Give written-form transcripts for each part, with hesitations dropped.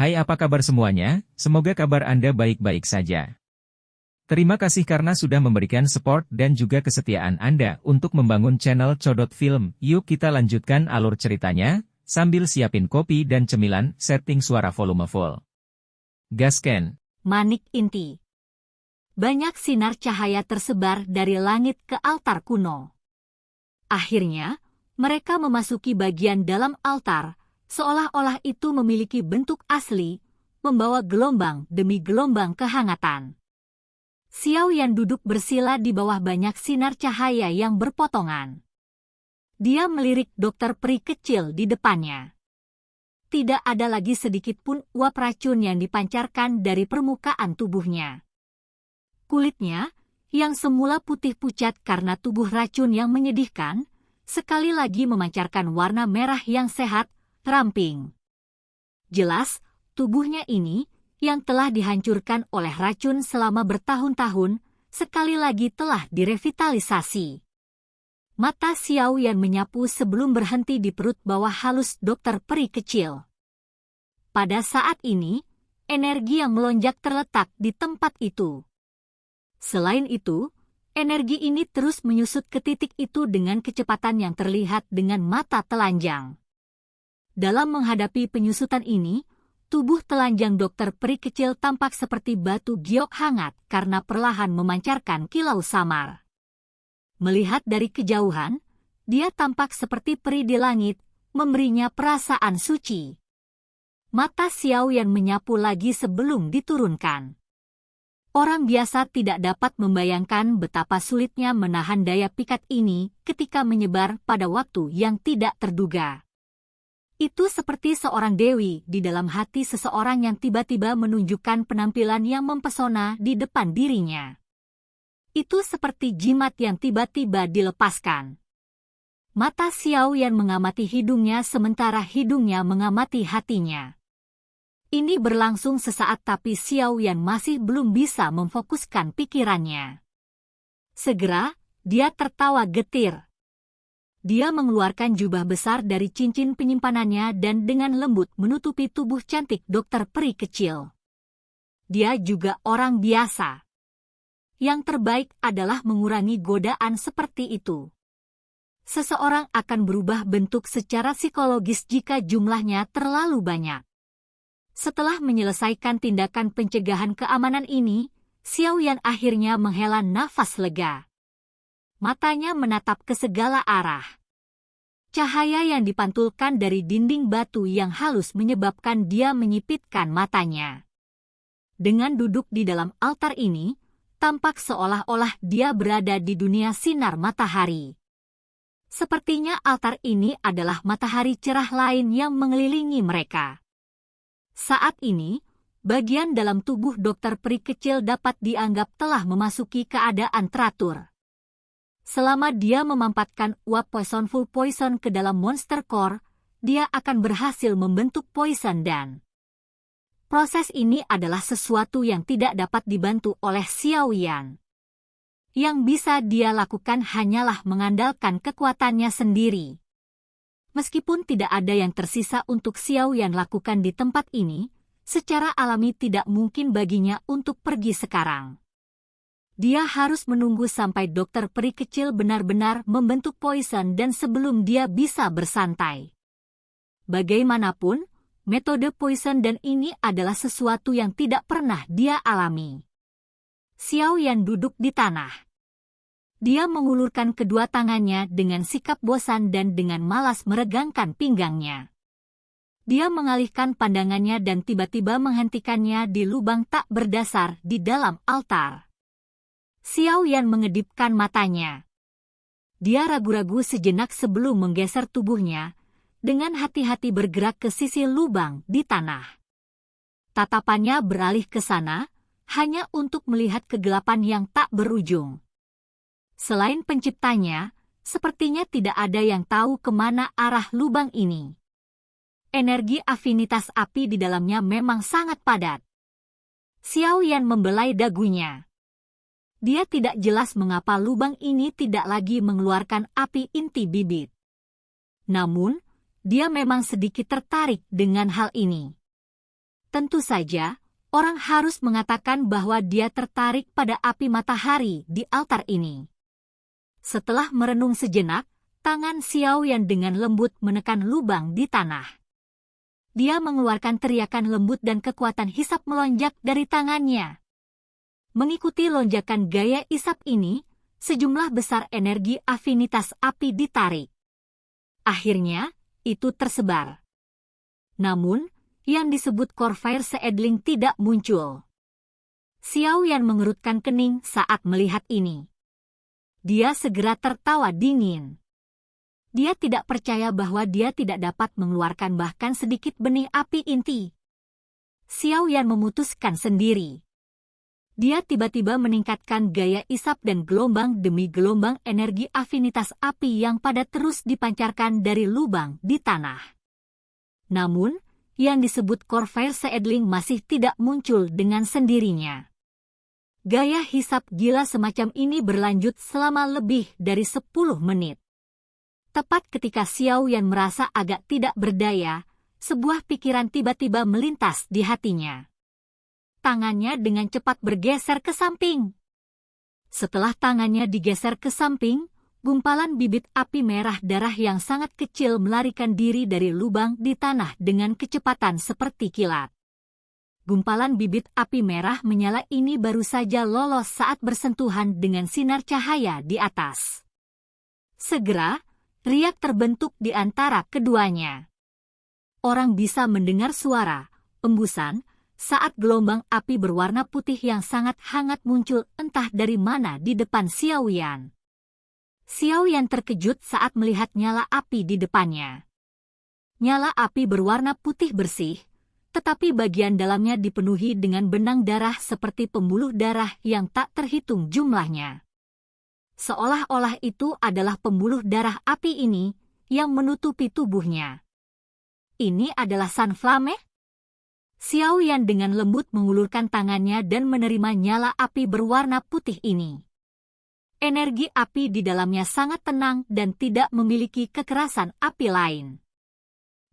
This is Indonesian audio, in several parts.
Hai, apa kabar semuanya? Semoga kabar Anda baik-baik saja. Terima kasih karena sudah memberikan support dan juga kesetiaan Anda untuk membangun channel Codot Film. Yuk kita lanjutkan alur ceritanya, sambil siapin kopi dan cemilan, setting suara volume full. Gasken. Manik inti. Banyak sinar cahaya tersebar dari langit ke altar kuno. Akhirnya, mereka memasuki bagian dalam altar, seolah-olah itu memiliki bentuk asli, membawa gelombang demi gelombang kehangatan. Xiao Yan duduk bersila di bawah banyak sinar cahaya yang berpotongan. Dia melirik dokter peri kecil di depannya. Tidak ada lagi sedikit pun uap racun yang dipancarkan dari permukaan tubuhnya. Kulitnya, yang semula putih pucat karena tubuh racun yang menyedihkan, sekali lagi memancarkan warna merah yang sehat, ramping. Jelas, tubuhnya ini, yang telah dihancurkan oleh racun selama bertahun-tahun, sekali lagi telah direvitalisasi. Mata Xiao Yan menyapu sebelum berhenti di perut bawah halus dokter peri kecil. Pada saat ini, energi yang melonjak terletak di tempat itu. Selain itu, energi ini terus menyusut ke titik itu dengan kecepatan yang terlihat dengan mata telanjang. Dalam menghadapi penyusutan ini, tubuh telanjang dokter peri kecil tampak seperti batu giok hangat karena perlahan memancarkan kilau samar. Melihat dari kejauhan, dia tampak seperti peri di langit, memberinya perasaan suci. Mata Xiao Yan menyapu lagi sebelum diturunkan. Orang biasa tidak dapat membayangkan betapa sulitnya menahan daya pikat ini ketika menyebar pada waktu yang tidak terduga. Itu seperti seorang dewi di dalam hati seseorang yang tiba-tiba menunjukkan penampilan yang mempesona di depan dirinya. Itu seperti jimat yang tiba-tiba dilepaskan. Mata Xiao Yan mengamati hidungnya sementara hidungnya mengamati hatinya. Ini berlangsung sesaat tapi Xiao Yan masih belum bisa memfokuskan pikirannya. Segera, dia tertawa getir. Dia mengeluarkan jubah besar dari cincin penyimpanannya dan dengan lembut menutupi tubuh cantik dokter peri kecil. Dia juga orang biasa. Yang terbaik adalah mengurangi godaan seperti itu. Seseorang akan berubah bentuk secara psikologis jika jumlahnya terlalu banyak. Setelah menyelesaikan tindakan pencegahan keamanan ini, Xiao Yan akhirnya menghela nafas lega. Matanya menatap ke segala arah. Cahaya yang dipantulkan dari dinding batu yang halus menyebabkan dia menyipitkan matanya. Dengan duduk di dalam altar ini, tampak seolah-olah dia berada di dunia sinar matahari. Sepertinya altar ini adalah matahari cerah lain yang mengelilingi mereka. Saat ini, bagian dalam tubuh dokter peri kecil dapat dianggap telah memasuki keadaan teratur. Selama dia memampatkan uap poisonful poison ke dalam monster core, dia akan berhasil membentuk poison dan proses ini adalah sesuatu yang tidak dapat dibantu oleh Xiao Yan. Yang bisa dia lakukan hanyalah mengandalkan kekuatannya sendiri. Meskipun tidak ada yang tersisa untuk Xiao Yan lakukan di tempat ini, secara alami tidak mungkin baginya untuk pergi sekarang. Dia harus menunggu sampai dokter peri kecil benar-benar membentuk poison dan sebelum dia bisa bersantai. Bagaimanapun, metode poison dan ini adalah sesuatu yang tidak pernah dia alami. Xiao Yan duduk di tanah. Dia mengulurkan kedua tangannya dengan sikap bosan dan dengan malas meregangkan pinggangnya. Dia mengalihkan pandangannya dan tiba-tiba menghentikannya di lubang tak berdasar di dalam altar. Xiao Yan mengedipkan matanya. Dia ragu-ragu sejenak sebelum menggeser tubuhnya, dengan hati-hati bergerak ke sisi lubang di tanah. Tatapannya beralih ke sana, hanya untuk melihat kegelapan yang tak berujung. Selain penciptanya, sepertinya tidak ada yang tahu kemana arah lubang ini. Energi afinitas api di dalamnya memang sangat padat. Xiao Yan membelai dagunya. Dia tidak jelas mengapa lubang ini tidak lagi mengeluarkan api inti bibit. Namun, dia memang sedikit tertarik dengan hal ini. Tentu saja, orang harus mengatakan bahwa dia tertarik pada api matahari di altar ini. Setelah merenung sejenak, tangan Xiao Yan dengan lembut menekan lubang di tanah. Dia mengeluarkan teriakan lembut dan kekuatan hisap melonjak dari tangannya. Mengikuti lonjakan gaya isap ini, sejumlah besar energi afinitas api ditarik. Akhirnya, itu tersebar. Namun, yang disebut core fire seedling tidak muncul. Xiao Yan mengerutkan kening saat melihat ini. Dia segera tertawa dingin. Dia tidak percaya bahwa dia tidak dapat mengeluarkan bahkan sedikit benih api inti. Xiao Yan memutuskan sendiri. Dia tiba-tiba meningkatkan gaya isap dan gelombang demi gelombang energi afinitas api yang pada terus dipancarkan dari lubang di tanah. Namun, yang disebut core fire seedling masih tidak muncul dengan sendirinya. Gaya hisap gila semacam ini berlanjut selama lebih dari 10 menit. Tepat ketika Xiao Yan merasa agak tidak berdaya, sebuah pikiran tiba-tiba melintas di hatinya. Tangannya dengan cepat bergeser ke samping. Setelah tangannya digeser ke samping, gumpalan bibit api merah darah yang sangat kecil melarikan diri dari lubang di tanah dengan kecepatan seperti kilat. Gumpalan bibit api merah menyala ini baru saja lolos saat bersentuhan dengan sinar cahaya di atas. Segera, riak terbentuk di antara keduanya. Orang bisa mendengar suara embusan saat gelombang api berwarna putih yang sangat hangat muncul entah dari mana di depan Xiao Yan. Xiao Yan terkejut saat melihat nyala api di depannya. Nyala api berwarna putih bersih, tetapi bagian dalamnya dipenuhi dengan benang darah seperti pembuluh darah yang tak terhitung jumlahnya. Seolah-olah itu adalah pembuluh darah api ini yang menutupi tubuhnya. Ini adalah San Flame? Xiao Yan dengan lembut mengulurkan tangannya dan menerima nyala api berwarna putih ini. Energi api di dalamnya sangat tenang dan tidak memiliki kekerasan api lain.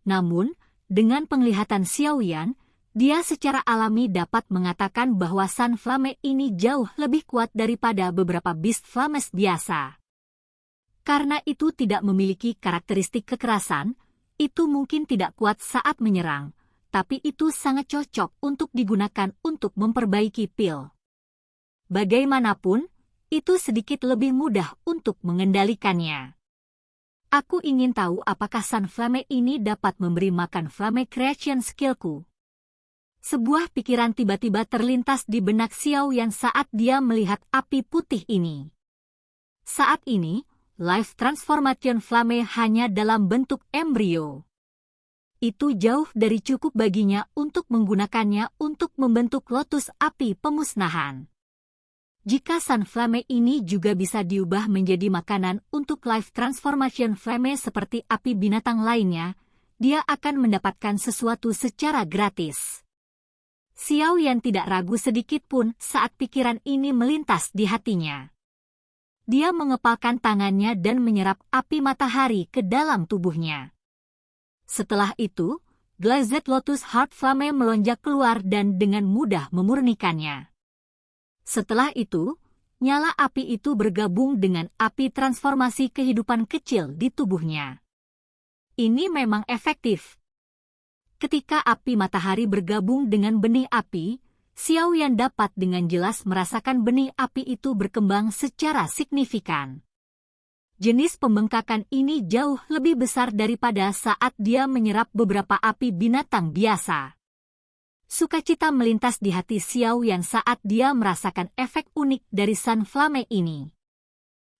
Namun, dengan penglihatan Xiao Yan, dia secara alami dapat mengatakan bahwa San Flame ini jauh lebih kuat daripada beberapa Beast Flames biasa. Karena itu tidak memiliki karakteristik kekerasan, itu mungkin tidak kuat saat menyerang, tapi itu sangat cocok untuk digunakan untuk memperbaiki pil. Bagaimanapun, itu sedikit lebih mudah untuk mengendalikannya. Aku ingin tahu apakah San Flame ini dapat memberi makan Flame Creation skillku. Sebuah pikiran tiba-tiba terlintas di benak Xiao Yan saat dia melihat api putih ini. Saat ini, Life Transformation Flame hanya dalam bentuk embrio. Itu jauh dari cukup baginya untuk menggunakannya untuk membentuk lotus api pemusnahan. Jika San Flame ini juga bisa diubah menjadi makanan untuk Life Transformation Flame seperti api binatang lainnya, dia akan mendapatkan sesuatu secara gratis. Xiao Yan tidak ragu sedikit pun saat pikiran ini melintas di hatinya. Dia mengepalkan tangannya dan menyerap api matahari ke dalam tubuhnya. Setelah itu, Glazed Lotus Heart Flame melonjak keluar dan dengan mudah memurnikannya. Setelah itu, nyala api itu bergabung dengan api transformasi kehidupan kecil di tubuhnya. Ini memang efektif. Ketika api matahari bergabung dengan benih api, Xiao Yan dapat dengan jelas merasakan benih api itu berkembang secara signifikan. Jenis pembengkakan ini jauh lebih besar daripada saat dia menyerap beberapa api binatang biasa. Sukacita melintas di hati Xiao Yan saat dia merasakan efek unik dari San Flame ini.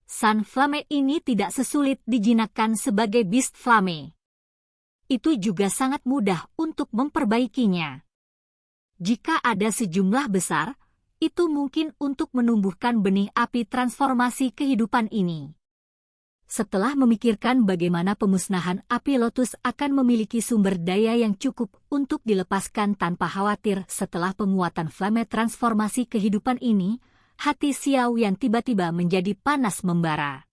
San Flame ini tidak sesulit dijinakkan sebagai Beast Flame. Itu juga sangat mudah untuk memperbaikinya. Jika ada sejumlah besar, itu mungkin untuk menumbuhkan benih api transformasi kehidupan ini. Setelah memikirkan bagaimana pemusnahan api lotus akan memiliki sumber daya yang cukup untuk dilepaskan tanpa khawatir setelah penguatan flame transformasi kehidupan ini, hati Xiao Yan tiba-tiba menjadi panas membara.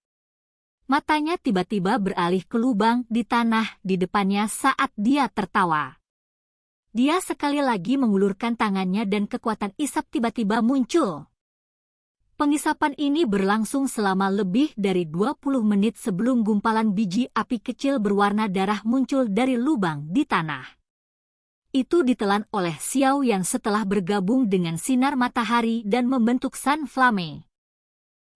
Matanya tiba-tiba beralih ke lubang di tanah di depannya saat dia tertawa. Dia sekali lagi mengulurkan tangannya dan kekuatan isap tiba-tiba muncul. Pengisapan ini berlangsung selama lebih dari 20 menit sebelum gumpalan biji api kecil berwarna darah muncul dari lubang di tanah. Itu ditelan oleh Xiao Yan setelah bergabung dengan sinar matahari dan membentuk Sun Flame.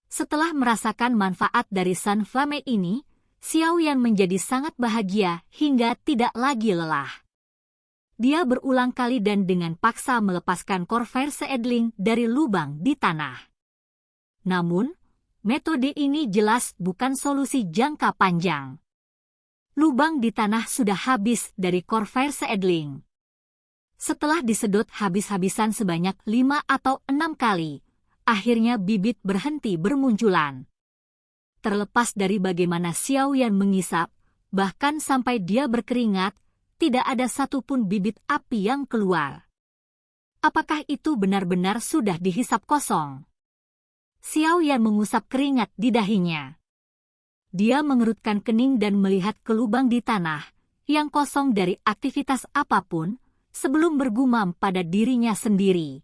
Setelah merasakan manfaat dari Sun Flame ini, Xiao Yan menjadi sangat bahagia hingga tidak lagi lelah. Dia berulang kali dan dengan paksa melepaskan Corvair Seedling dari lubang di tanah. Namun, metode ini jelas bukan solusi jangka panjang. Lubang di tanah sudah habis dari Corvair Seedling. Setelah disedot habis-habisan sebanyak 5 atau 6 kali, akhirnya bibit berhenti bermunculan. Terlepas dari bagaimana Xiao Yan mengisap, bahkan sampai dia berkeringat, tidak ada satupun bibit api yang keluar. Apakah itu benar-benar sudah dihisap kosong? Xiao Yan mengusap keringat di dahinya. Dia mengerutkan kening dan melihat ke lubang di tanah, yang kosong dari aktivitas apapun, sebelum bergumam pada dirinya sendiri.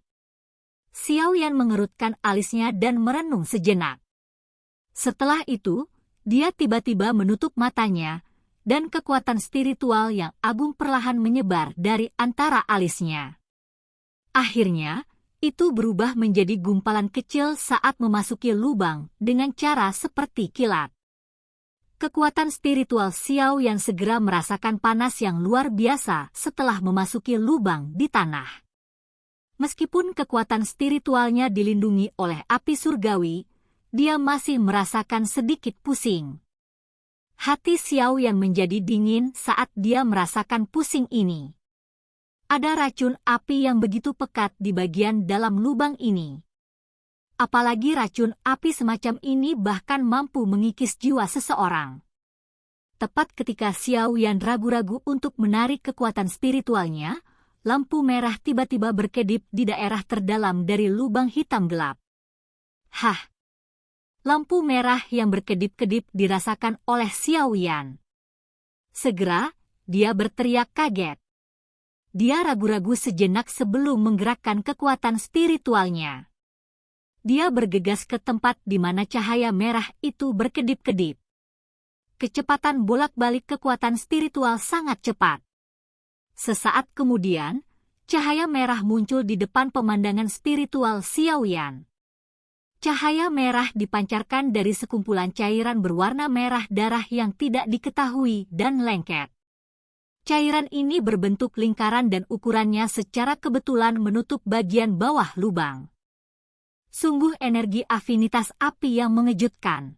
Xiao Yan mengerutkan alisnya dan merenung sejenak. Setelah itu, dia tiba-tiba menutup matanya, dan kekuatan spiritual yang agung perlahan menyebar dari antara alisnya. Akhirnya, itu berubah menjadi gumpalan kecil saat memasuki lubang dengan cara seperti kilat. Kekuatan spiritual Xiao yang segera merasakan panas yang luar biasa setelah memasuki lubang di tanah. Meskipun kekuatan spiritualnya dilindungi oleh api surgawi, dia masih merasakan sedikit pusing. Hati Xiao yang menjadi dingin saat dia merasakan pusing ini. Ada racun api yang begitu pekat di bagian dalam lubang ini. Apalagi racun api semacam ini bahkan mampu mengikis jiwa seseorang. Tepat ketika Xiao Yan ragu-ragu untuk menarik kekuatan spiritualnya, lampu merah tiba-tiba berkedip di daerah terdalam dari lubang hitam gelap. Hah! Lampu merah yang berkedip-kedip dirasakan oleh Xiao Yan. Segera, dia berteriak kaget. Dia ragu-ragu sejenak sebelum menggerakkan kekuatan spiritualnya. Dia bergegas ke tempat di mana cahaya merah itu berkedip-kedip. Kecepatan bolak-balik kekuatan spiritual sangat cepat. Sesaat kemudian, cahaya merah muncul di depan pemandangan spiritual Xiao Yan. Cahaya merah dipancarkan dari sekumpulan cairan berwarna merah darah yang tidak diketahui dan lengket. Cairan ini berbentuk lingkaran dan ukurannya secara kebetulan menutup bagian bawah lubang. Sungguh energi afinitas api yang mengejutkan.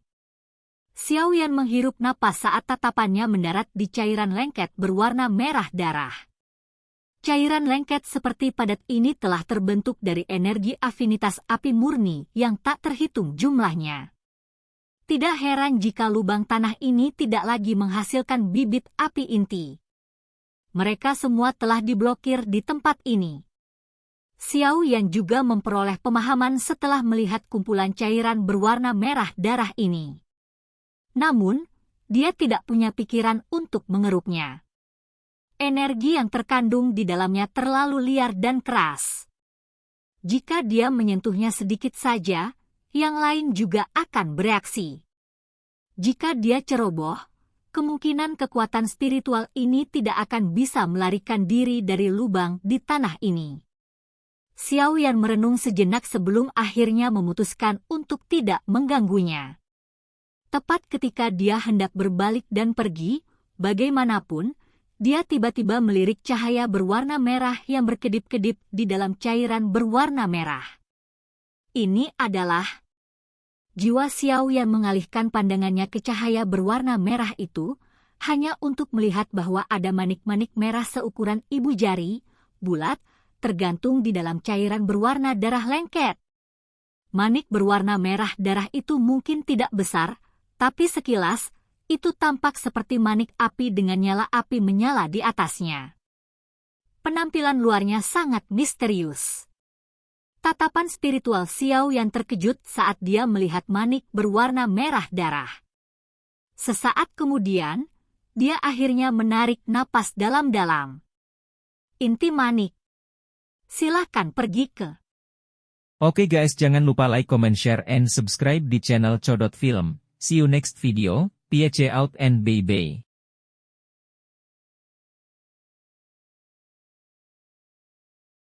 Xiao Yan menghirup napas saat tatapannya mendarat di cairan lengket berwarna merah darah. Cairan lengket seperti padat ini telah terbentuk dari energi afinitas api murni yang tak terhitung jumlahnya. Tidak heran jika lubang tanah ini tidak lagi menghasilkan bibit api inti. Mereka semua telah diblokir di tempat ini. Xiao Yan juga memperoleh pemahaman setelah melihat kumpulan cairan berwarna merah darah ini. Namun, dia tidak punya pikiran untuk mengeruknya. Energi yang terkandung di dalamnya terlalu liar dan keras. Jika dia menyentuhnya sedikit saja, yang lain juga akan bereaksi. Jika dia ceroboh, kemungkinan kekuatan spiritual ini tidak akan bisa melarikan diri dari lubang di tanah ini. Xiao Yan merenung sejenak sebelum akhirnya memutuskan untuk tidak mengganggunya. Tepat ketika dia hendak berbalik dan pergi, bagaimanapun, dia tiba-tiba melirik cahaya berwarna merah yang berkedip-kedip di dalam cairan berwarna merah. Ini adalah... Jiwa Xiao Yan mengalihkan pandangannya ke cahaya berwarna merah itu, hanya untuk melihat bahwa ada manik-manik merah seukuran ibu jari, bulat, tergantung di dalam cairan berwarna darah lengket. Manik berwarna merah darah itu mungkin tidak besar, tapi sekilas, itu tampak seperti manik api dengan nyala api menyala di atasnya. Penampilan luarnya sangat misterius. Tatapan spiritual Xiao yang terkejut saat dia melihat manik berwarna merah darah. Sesaat kemudian, dia akhirnya menarik napas dalam-dalam. inti manik. Silahkan pergi ke. Oke guys, jangan lupa like, comment, share, and subscribe di channel Codot Film. See you next video, peace out and bye-bye.